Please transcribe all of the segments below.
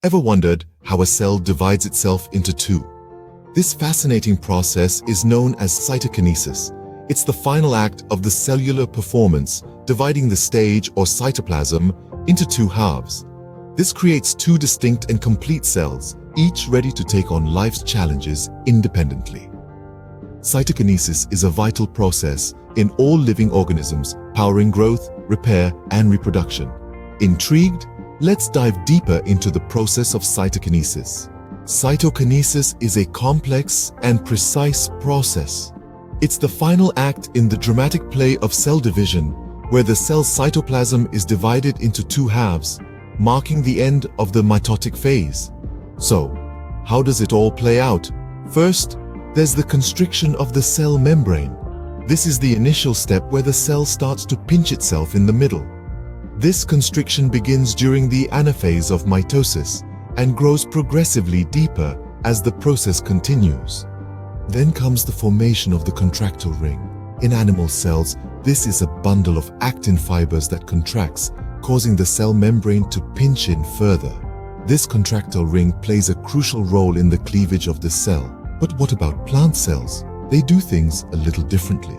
Ever wondered how a cell divides itself into two? This fascinating process is known as cytokinesis. It's the final act of the cellular performance, dividing the stage or cytoplasm into two halves. This creates two distinct and complete cells, each ready to take on life's challenges independently. Cytokinesis is a vital process in all living organisms, powering growth, repair, and reproduction. Intrigued? Let's dive deeper into the process of cytokinesis. Cytokinesis is a complex and precise process. It's the final act in the dramatic play of cell division, where the cell's cytoplasm is divided into two halves, marking the end of the mitotic phase. So, how does it all play out? First, there's the constriction of the cell membrane. This is the initial step where the cell starts to pinch itself in the middle. This constriction begins during the anaphase of mitosis and grows progressively deeper as the process continues. Then comes the formation of the contractile ring. In animal cells, this is a bundle of actin fibers that contracts, causing the cell membrane to pinch in further. This contractile ring plays a crucial role in the cleavage of the cell. But what about plant cells? They do things a little differently.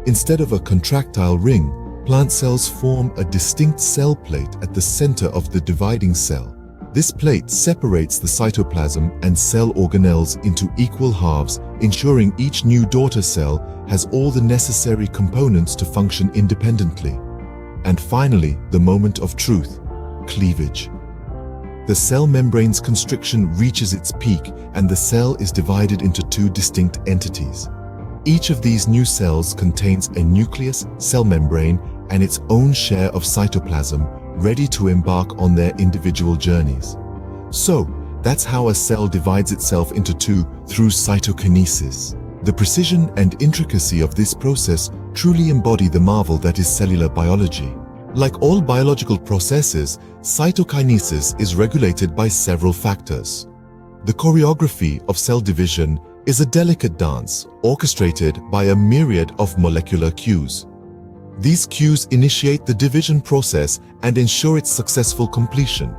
Instead of a contractile ring, plant cells form a distinct cell plate at the center of the dividing cell. This plate separates the cytoplasm and cell organelles into equal halves, ensuring each new daughter cell has all the necessary components to function independently. And finally, the moment of truth: cleavage. The cell membrane's constriction reaches its peak, and the cell is divided into two distinct entities. Each of these new cells contains a nucleus, cell membrane, and its own share of cytoplasm, ready to embark on their individual journeys. So, that's how a cell divides itself into two through cytokinesis. The precision and intricacy of this process truly embody the marvel that is cellular biology. Like all biological processes, cytokinesis is regulated by several factors. The choreography of cell division is a delicate dance orchestrated by a myriad of molecular cues. These cues initiate the division process and ensure its successful completion.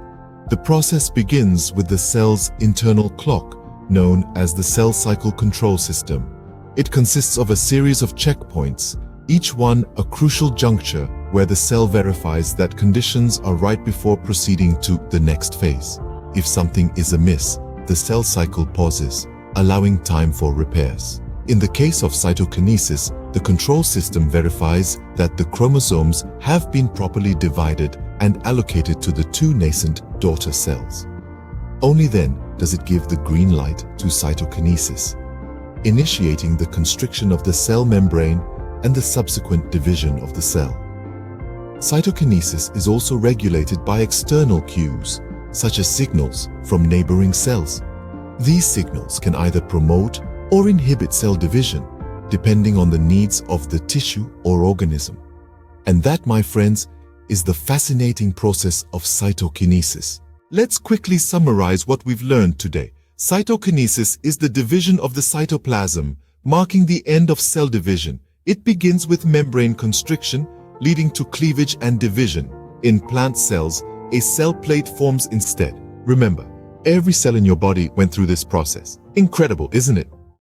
The process begins with the cell's internal clock, known as the cell cycle control system. It consists of a series of checkpoints, each one a crucial juncture where the cell verifies that conditions are right before proceeding to the next phase. If something is amiss, the cell cycle pauses, allowing time for repairs. In the case of cytokinesis, the control system verifies that the chromosomes have been properly divided and allocated to the two nascent daughter cells. Only then does it give the green light to cytokinesis, initiating the constriction of the cell membrane and the subsequent division of the cell. Cytokinesis is also regulated by external cues, such as signals from neighboring cells. These signals can either promote or inhibit cell division, depending on the needs of the tissue or organism. And that, my friends, is the fascinating process of cytokinesis. Let's quickly summarize what we've learned today. Cytokinesis is the division of the cytoplasm, marking the end of cell division. It begins with membrane constriction, leading to cleavage and division. In plant cells, a cell plate forms instead. Remember, every cell in your body went through this process. Incredible, isn't it?